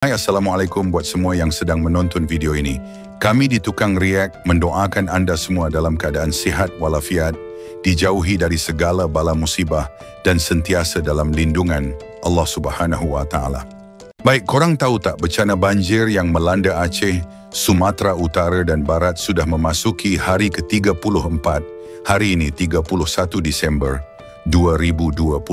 Hai, Assalamualaikum buat semua yang sedang menonton video ini. Kami di Tukang React mendoakan anda semua dalam keadaan sihat walafiat, dijauhi dari segala bala musibah dan sentiasa dalam lindungan Allah Subhanahu wa Ta'ala. Baik, korang tahu tak bencana banjir yang melanda Aceh, Sumatera Utara dan Barat sudah memasuki hari ke-34, hari ini 31 Disember 2025.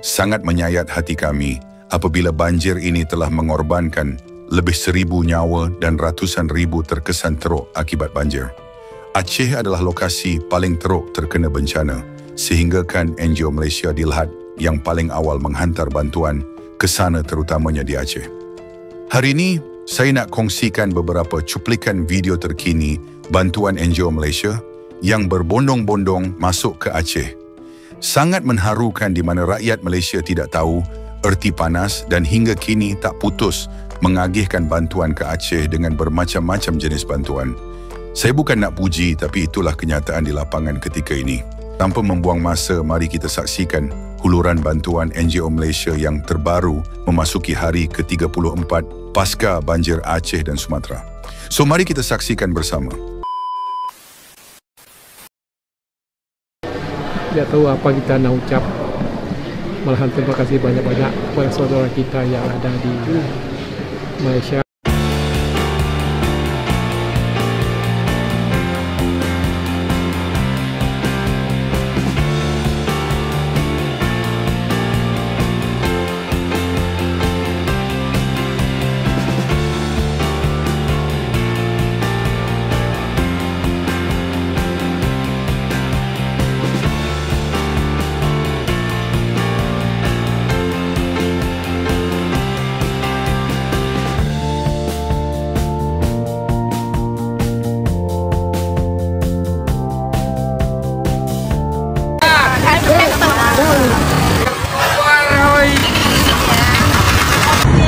Sangat menyayat hati kami apabila banjir ini telah mengorbankan lebih 1,000 nyawa dan ratusan ribu terkesan teruk akibat banjir. Aceh adalah lokasi paling teruk terkena bencana, sehinggakan NGO Malaysia Dilhat yang paling awal menghantar bantuan ke sana terutamanya di Aceh. Hari ini, saya nak kongsikan beberapa cuplikan video terkini bantuan NGO Malaysia yang berbondong-bondong masuk ke Aceh. Sangat mengharukan di mana rakyat Malaysia tidak tahu erti panas dan hingga kini tak putus mengagihkan bantuan ke Aceh dengan bermacam-macam jenis bantuan. Saya bukan nak puji, tapi itulah kenyataan di lapangan ketika ini. Tanpa membuang masa, mari kita saksikan huluran bantuan NGO Malaysia yang terbaru memasuki hari ke-34 pasca banjir Aceh dan Sumatera. So, mari kita saksikan bersama. Tidak tahu apa kita nak ucap. Malahan terima kasih banyak-banyak kepada saudara kita yang ada di Malaysia.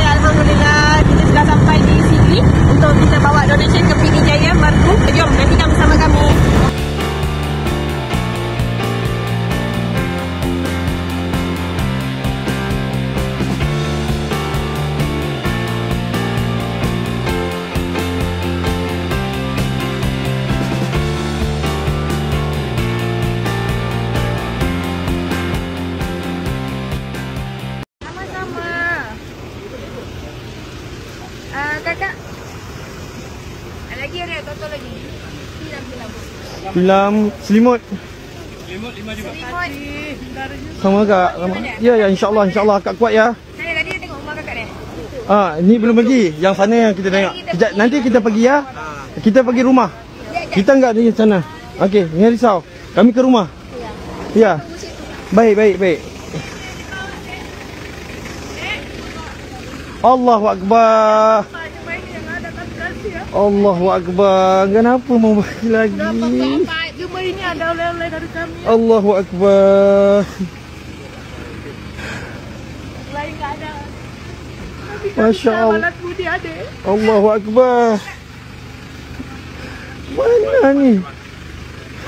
Alhamdulillah, kita sudah sampai di sini untuk kita bawa donation ke PD Jaya Merdu. Jom, nantikan bersama kami. Kakak, lagi ada tonton lagi. Film selimut. Selimut 5 juga. Sama kak. Sama. Ya insya-Allah akak kuat ya. Saya tadi tengok rumah kakak ni. Ni belum pergi. Yang sana yang kita tengok. Kejap nanti kita pergi ya. Kita pergi rumah. Kita enggak di sana. Okey, jangan risau. Kami ke rumah. Ya. Baik. Allahu Akbar. Allahu Akbar. Kenapa mau bagi lagi? Cuma ini ada oleh-oleh dari kami. Allahu Akbar. Lain tak ada. Masya Allah. Allahu Akbar. Mana ni?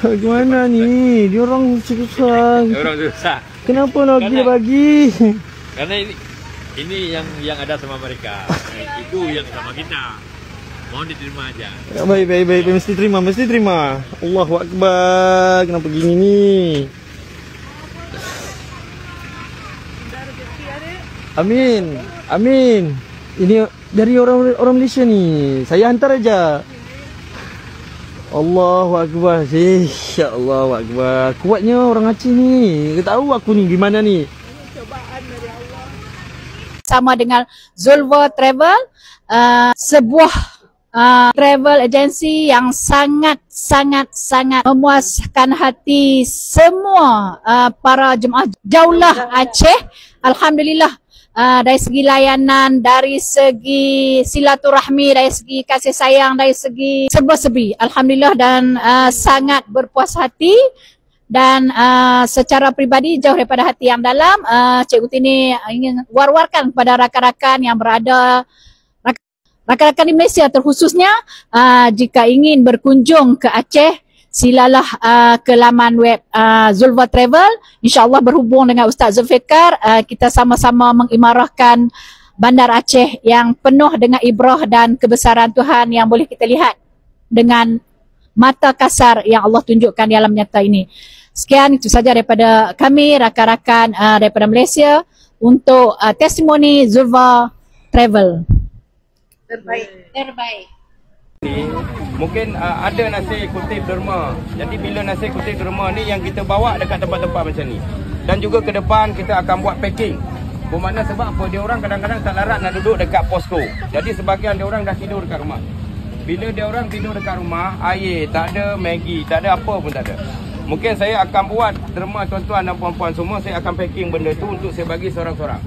Bagaimana ni? Diorang susah. Kenapa lagi dia bagi? Karena ini yang ada sama mereka. Itu yang sama kita. Mohon diterima aja. Baik. Mesti terima. Allahu Akbar. Kenapa gini ni? Amin. Ini dari orang Malaysia ni. Saya hantar aja. Allahu Akbar. Allahu Akbar. Kuatnya orang Aceh ni. Dia tahu aku ni gimana ni. Sama dengan Zulfa Travel, sebuah travel agency yang sangat memuaskan hati semua para jemaah jauhlah Aceh. Alhamdulillah, dari segi layanan, dari segi silaturahmi, dari segi kasih sayang, dari segi serba-serbi, alhamdulillah, dan sangat berpuas hati. Dan secara peribadi jauh daripada hati yang dalam, Cikgu Tini ingin war-warkan kepada rakan-rakan yang berada, rakan-rakan di Malaysia terkhususnya, jika ingin berkunjung ke Aceh, silalah ke laman web Zulfa Travel. InsyaAllah berhubung dengan Ustaz Zulfikar, kita sama-sama mengimarahkan Bandar Aceh yang penuh dengan ibrah dan kebesaran Tuhan yang boleh kita lihat dengan mata kasar yang Allah tunjukkan di alam nyata ini. Sekian, itu saja daripada kami, rakan-rakan daripada Malaysia untuk testimoni Zulfa Travel. Terbaik. Mungkin ada nasi kutip derma. Jadi bila nasi kutip derma ni yang kita bawa dekat tempat-tempat macam ni. Dan juga ke depan kita akan buat packing. Bermakna sebab apa? Dia orang kadang-kadang tak larat nak duduk dekat posko. Jadi sebahagian dia orang dah tidur dekat rumah. Bila dia orang tidur dekat rumah, air tak ada, Maggi tak ada, apa pun tak ada. Mungkin saya akan buat derma tuan-tuan dan puan-puan semua, saya akan packing benda tu untuk saya bagi seorang-seorang.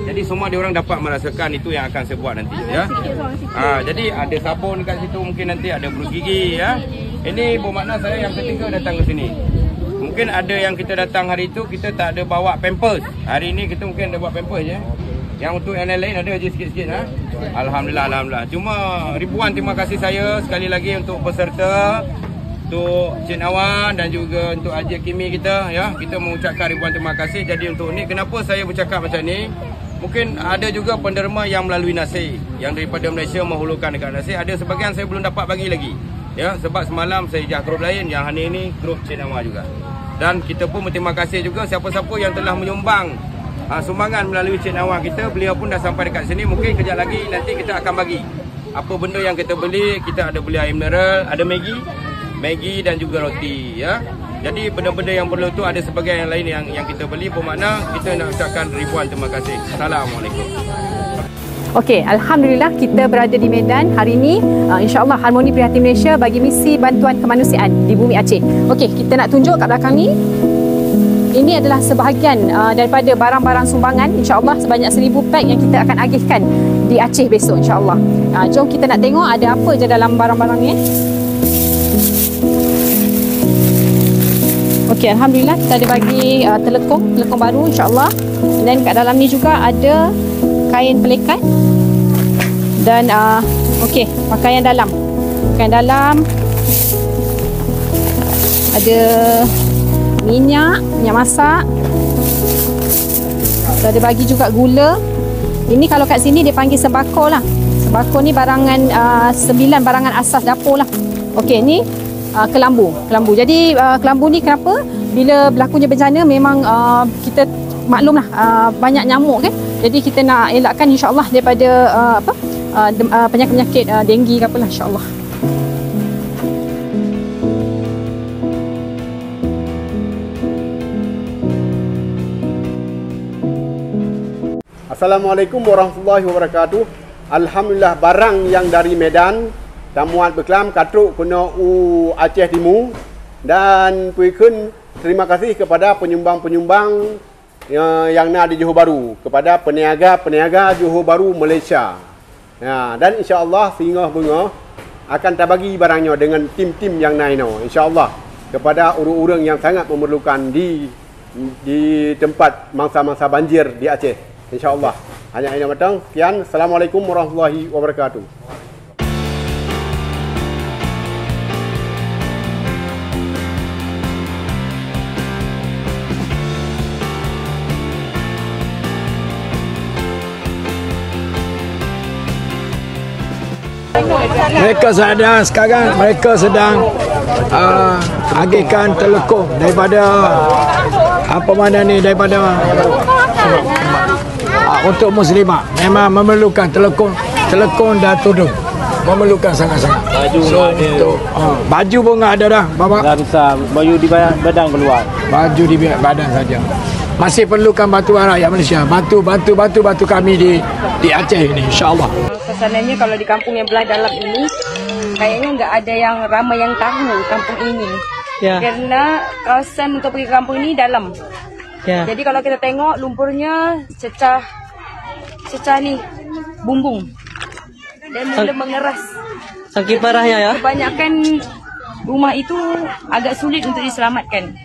Jadi semua dia orang dapat merasakan itu yang akan saya buat nanti ya. Jadi ada sabun dekat situ, mungkin nanti ada berus gigi ya. Ini bermakna saya yang ketiga datang ke sini. Mungkin ada yang kita datang hari itu kita tak ada bawa pampers. Hari ini kita mungkin ada bawa pampers je. Yang untuk yang lain ada je sikit-sikit ha. Alhamdulillah. Cuma ribuan terima kasih saya sekali lagi untuk peserta, untuk Cik Nawan dan juga untuk Haji Kimi kita ya. Kita mengucapkan ribuan terima kasih. Jadi untuk ni kenapa saya bercakap macam ni? Mungkin ada juga penderma yang melalui Nasir, yang daripada Malaysia menghulurkan dekat Nasir. Ada sebahagian saya belum dapat bagi lagi. Ya, sebab semalam saya jah grup lain, yang hari ini grup Cik Nawan juga. Dan kita pun berterima kasih juga siapa-siapa yang telah menyumbang sumbangan melalui Cik Nawan kita. Beliau pun dah sampai dekat sini. Mungkin kejap lagi nanti kita akan bagi apa benda yang kita beli. Kita ada beli air mineral, ada Maggi dan juga roti ya. Jadi benda-benda yang perlu tu ada sebagian yang lain yang kita beli. Bermakna kita nak ucapkan ribuan terima kasih. Assalamualaikum. Okey, Alhamdulillah kita berada di Medan hari ini. InsyaAllah Harmoni Prihatin Malaysia bagi misi bantuan kemanusiaan di bumi Aceh. Okey, kita nak tunjuk kat belakang ni. Ini adalah sebahagian daripada barang-barang sumbangan. InsyaAllah sebanyak 1000 pack yang kita akan agihkan di Aceh besok insyaAllah. Jom kita nak tengok ada apa je dalam barang-barang ni. Okey, Alhamdulillah kita ada bagi telekong baru insyaAllah. Dan kat dalam ni juga ada kain pelikat. Dan okey, pakaian dalam. Ada minyak masak. Kita ada bagi juga gula. Ini kalau kat sini dia panggil sembako lah. Sembako ni barangan 9 barangan asas dapur lah. Okey, ni kelambu. Jadi kelambu ni kenapa? Bila berlakunya bencana memang kita maklumlah banyak nyamuk kan. Jadi kita nak elakkan insya-Allah daripada penyakit-penyakit denggi ke apalah insya-Allah. Assalamualaikum warahmatullahi wabarakatuh. Alhamdulillah barang yang dari Medan Tamuat Beklam Katruk Kena Aceh Timur. Dan puikun terima kasih kepada penyumbang-penyumbang yang ada di Johor Bahru, kepada peniaga-peniaga Johor Bahru Malaysia. Dan insya-Allah Singgah Bunga akan terbagi barangnya dengan tim-tim yang lain insya-Allah kepada orang-orang yang sangat memerlukan di tempat mangsa-mangsa banjir di Aceh. InsyaAllah. Hanya ini matang. Sekian. Assalamualaikum warahmatullahi wabarakatuh. Mereka sedang agihkan telekong daripada untuk muslimah. Memang memerlukan telekong dan tudung. Memerlukan sangat-sangat. Baju pun enggak ada dah, Bapak. Dah besar, baju di badan keluar. Baju di badan saja. Masih perlukan bantuan rakyat Malaysia. Bantu kami di Aceh ini insya-Allah. Kesannya kalau di kampung yang belah dalam ini kayaknya enggak ada yang ramai yang tahu kampung ini. Ya. Kerana kawasan untuk pergi ke kampung ini dalam. Ya. Jadi kalau kita tengok lumpurnya cecah ni bumbung dan mula mengeras. Saking parahnya ya. Kebanyakan rumah itu agak sulit untuk diselamatkan.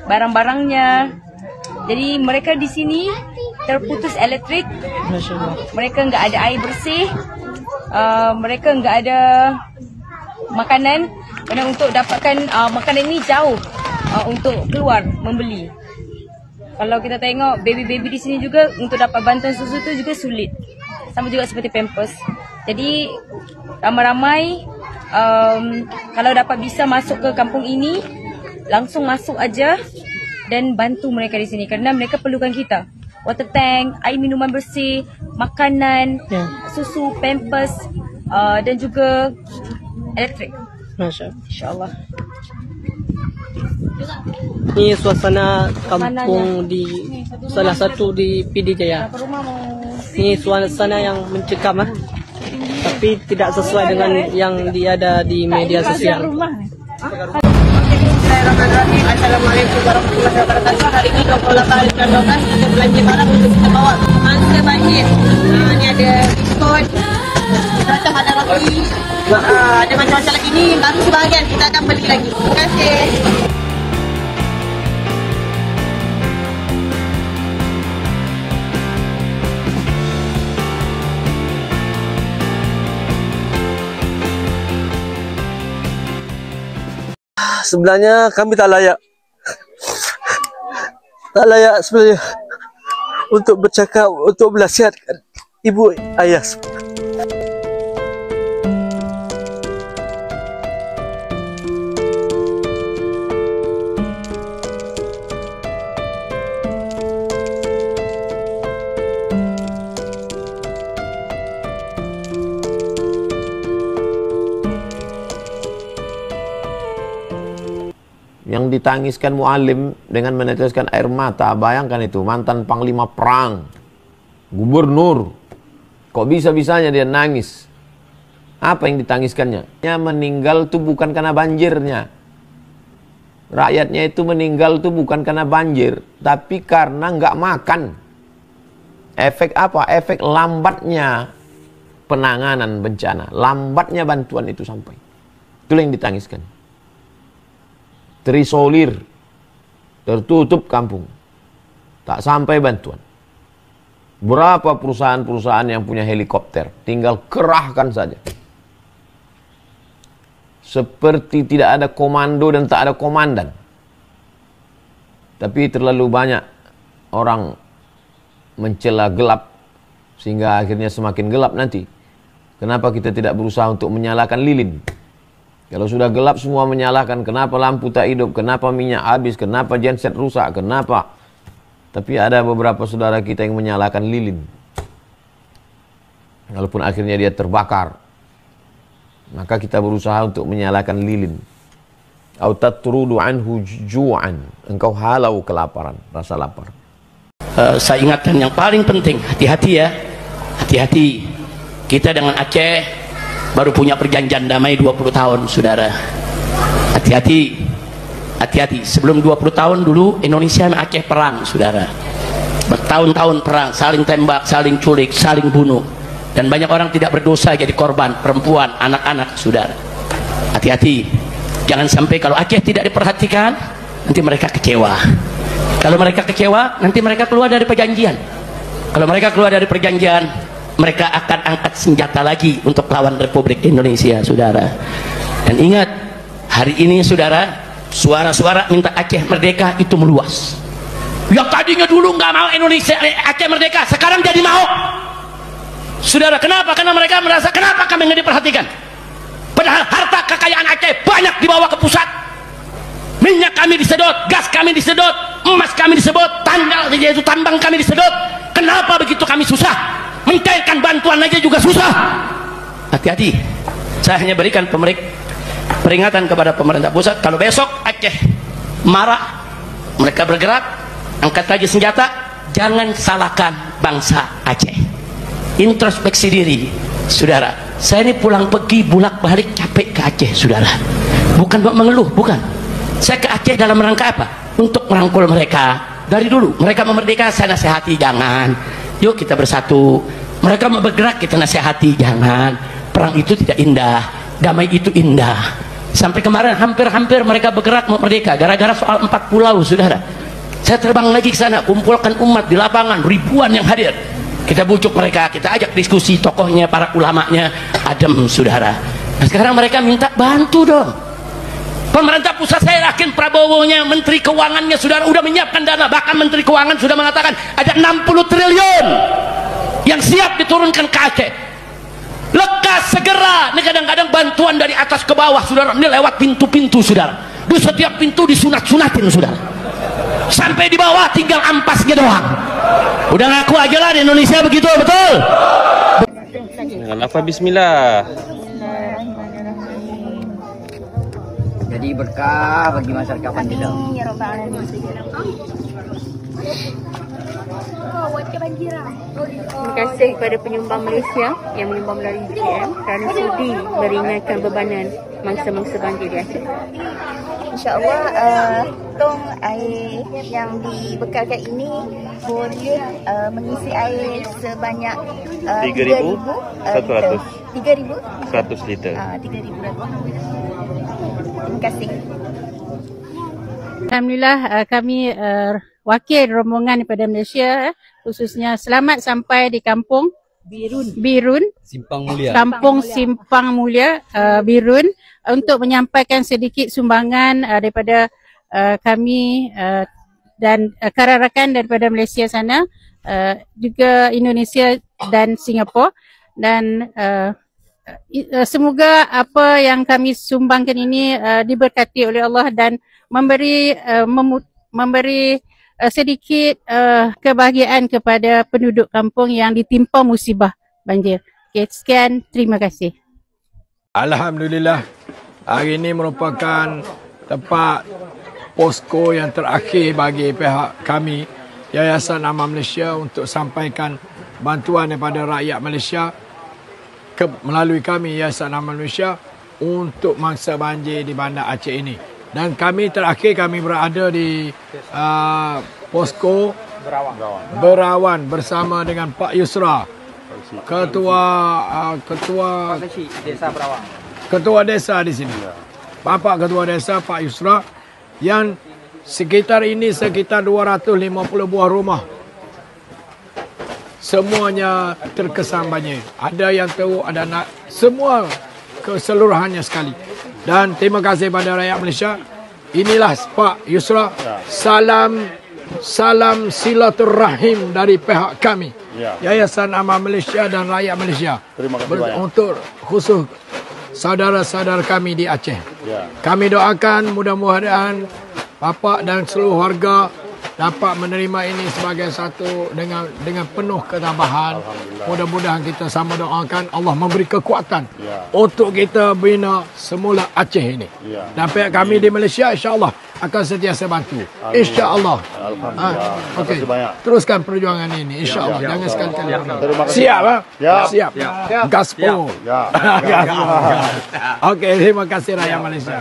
Barang-barangnya. Jadi mereka di sini terputus elektrik. Mereka enggak ada air bersih. Mereka enggak ada makanan. Kerana untuk dapatkan makanan ini jauh untuk keluar membeli. Kalau kita tengok baby-baby di sini juga untuk dapat bantuan susu tu juga sulit. sama juga seperti pampers. Jadi ramai-ramai kalau dapat bisa masuk ke kampung ini, langsung masuk aja dan bantu mereka di sini kerana mereka perlukan kita. Water tank, air minuman bersih, makanan, susu, pampers dan juga elektrik. InsyaAllah. Ini suasana kampung di salah satu di PD Jaya. Ini suasana yang mencekam, tapi tidak sesuai dengan yang ada di media sosial. Assalamualaikum warahmatullahi wabarakatuh. Hari ini 28 hari 12 kita belanja barang untuk kita bawa ke mangsa banjir. Ini ada biskut, rasa ada roti, ada macam-macam lagi ni. Baru sebahagian kita akan beli lagi. Terima kasih. Sebenarnya kami tak layak sebenarnya untuk bercakap, untuk menasihatkan ibu ayah. Yang ditangiskan mualim dengan meneteskan air mata. Bayangkan itu, mantan panglima perang, gubernur, kok bisa-bisanya dia nangis. Apa yang ditangiskannya? Dia meninggal itu bukan karena banjirnya. Rakyatnya itu meninggal itu bukan karena banjir, tapi karena nggak makan. Efek apa? Efek lambatnya penanganan bencana, lambatnya bantuan itu sampai. Itulah yang ditangiskan. Terisolir, tertutup kampung, tak sampai bantuan. Berapa perusahaan-perusahaan yang punya helikopter, tinggal kerahkan saja. Seperti tidak ada komando dan tak ada komandan. Tapi terlalu banyak orang mencela gelap, sehingga akhirnya semakin gelap nanti. Kenapa kita tidak berusaha untuk menyalakan lilin? Kalau sudah gelap semua menyalahkan, kenapa lampu tak hidup, kenapa minyak habis, kenapa genset rusak, kenapa. Tapi ada beberapa saudara kita yang menyalahkan lilin. Walaupun akhirnya dia terbakar, maka kita berusaha untuk menyalakan lilin. Au tatrudu anhu ju'an, engkau halau kelaparan, rasa lapar. Saya ingatkan yang paling penting, hati-hati ya. Hati-hati. Kita dengan Aceh baru punya perjanjian damai 20 tahun, saudara. Hati-hati. Hati-hati. Sebelum 20 tahun dulu Indonesia sama Aceh perang, saudara. Bertahun-tahun perang, saling tembak, saling culik, saling bunuh. Dan banyak orang tidak berdosa jadi korban, perempuan, anak-anak, saudara. Hati-hati. Jangan sampai kalau Aceh tidak diperhatikan, nanti mereka kecewa. Kalau mereka kecewa, nanti mereka keluar dari perjanjian. Kalau mereka keluar dari perjanjian, mereka akan angkat senjata lagi untuk lawan Republik Indonesia, saudara. Dan ingat, hari ini, saudara, suara-suara minta Aceh merdeka itu meluas. Yang tadinya dulu nggak mau Indonesia Aceh merdeka, sekarang jadi mau. Saudara, kenapa? Karena mereka merasa, kenapa kami nggak diperhatikan? Padahal harta kekayaan Aceh banyak dibawa ke pusat. Minyak kami disedot, gas kami disedot, emas kami disedot, tambang kami disedot. Kenapa begitu kami susah? Mencairkan bantuan aja juga susah. Hati-hati. Saya hanya berikan peringatan kepada pemerintah pusat, kalau besok Aceh marah, mereka bergerak, angkat lagi senjata, jangan salahkan bangsa Aceh. Introspeksi diri, saudara. Saya ini pulang pergi bolak balik capek ke Aceh, saudara. Bukan mengeluh, bukan. Saya ke Aceh dalam rangka apa? Untuk merangkul mereka. Dari dulu mereka memerdeka, saya nasihati, jangan. Yuk kita bersatu. Mereka mau bergerak, kita nasihati, jangan. Perang itu tidak indah, damai itu indah. Sampai kemarin hampir-hampir mereka bergerak mau merdeka gara-gara soal 4 pulau, saudara. Saya terbang lagi ke sana, kumpulkan umat di lapangan, ribuan yang hadir. Kita bujuk mereka, kita ajak diskusi, tokohnya, para ulamanya, adem, saudara. Nah, sekarang mereka minta bantu dong. Pemerintah pusat, saya yakin Prabowo-nya, Menteri Keuangannya, saudara, udah menyiapkan dana. Bahkan Menteri Keuangan sudah mengatakan ada 60 triliun yang siap diturunkan ke Aceh. Lekas segera. Ini kadang-kadang bantuan dari atas ke bawah, saudara. Ini lewat pintu-pintu, saudara. Di setiap pintu disunat-sunatin, saudara. Sampai di bawah tinggal ampasnya doang. Udah ngaku aja lah di Indonesia begitu, betul? Dengan lafaz bismillah. Jadi berkah bagi masyarakat kita. Ya Rabbal Alamin. Terima kasih kepada penyumbang Malaysia yang menyumbang melalui UKM kerana sudi meringankan bebanan mangsa-mangsa banjir di Aceh. InsyaAllah tong air yang dibekalkan ini boleh mengisi air sebanyak 3,100 liter. 3,000 Terima kasih. Alhamdulillah kami wakil rombongan daripada Malaysia khususnya selamat sampai di kampung Birun Simpang Mulia. Kampung Simpang Mulia Birun untuk menyampaikan sedikit sumbangan daripada kami dan rakan-rakan daripada Malaysia sana, juga Indonesia dan Singapura, dan semoga apa yang kami sumbangkan ini diberkati oleh Allah dan memberi sedikit kebahagiaan kepada penduduk kampung yang ditimpa musibah banjir. Okay, sekian, terima kasih. Alhamdulillah, hari ini merupakan tempat posko yang terakhir bagi pihak kami, Yayasan Amal Malaysia, untuk sampaikan bantuan daripada rakyat Malaysia melalui kami, Yayasan Amal Malaysia, untuk mangsa banjir di Bandar Aceh ini. Dan kami terakhir kami berada di posko Berawan bersama dengan Pak Yusra, ketua Desa Berawan. Ketua desa di sini. Bapak Ketua Desa Pak Yusra, yang sekitar 250 buah rumah semuanya terkesan banjir. Ada yang tahu, ada nak, semua keseluruhannya sekali. Dan terima kasih pada rakyat Malaysia. Inilah Pak Yusra, salam silaturahim dari pihak kami, Yayasan Amal Malaysia dan rakyat Malaysia. Terima kasih banyak. Untuk khusus saudara-saudara kami di Aceh. Kami doakan mudah-mudahan Bapak dan seluruh warga dapat menerima ini sebagai satu dengan penuh ketabahan. Mudah-mudahan kita sama doakan Allah memberi kekuatan untuk kita bina semula Aceh ini. Dan pihak kami di Malaysia insya-Allah akan sentiasa bantu. Insya-Allah. Okey. Teruskan perjuangan ini insya-Allah. Jangan sekali-kali. Siap ah? Siap. Gaspol. Okey, terima kasih rakyat Malaysia.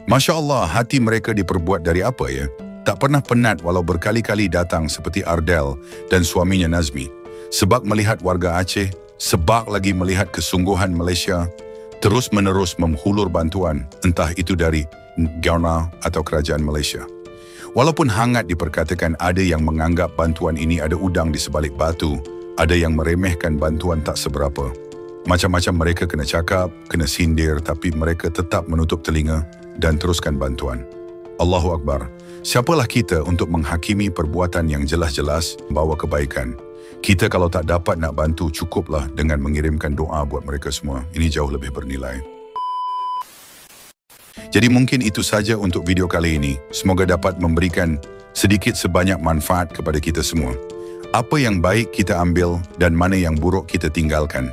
Masya Allah, hati mereka diperbuat dari apa ya? Tak pernah penat walau berkali-kali datang seperti Ardel dan suaminya Nazmi. Sebab melihat warga Aceh, sebab lagi melihat kesungguhan Malaysia, terus-menerus menghulur bantuan, entah itu dari Ghana atau kerajaan Malaysia. Walaupun hangat diperkatakan ada yang menganggap bantuan ini ada udang di sebalik batu, ada yang meremehkan bantuan tak seberapa. Macam-macam mereka kena cakap, kena sindir, tapi mereka tetap menutup telinga dan teruskan bantuan. Allahu Akbar. Siapalah kita untuk menghakimi perbuatan yang jelas-jelas membawa kebaikan. Kita kalau tak dapat nak bantu, cukuplah dengan mengirimkan doa buat mereka semua. Ini jauh lebih bernilai. Jadi mungkin itu saja untuk video kali ini. Semoga dapat memberikan sedikit sebanyak manfaat kepada kita semua. Apa yang baik kita ambil dan mana yang buruk kita tinggalkan.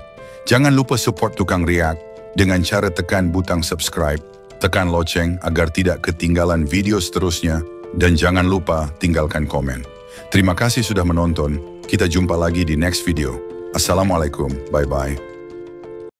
Jangan lupa support Tukang Riak dengan cara tekan butang subscribe, tekan loceng agar tidak ketinggalan video seterusnya, dan jangan lupa tinggalkan komen. Terima kasih sudah menonton. Kita jumpa lagi di next video. Assalamualaikum. Bye-bye.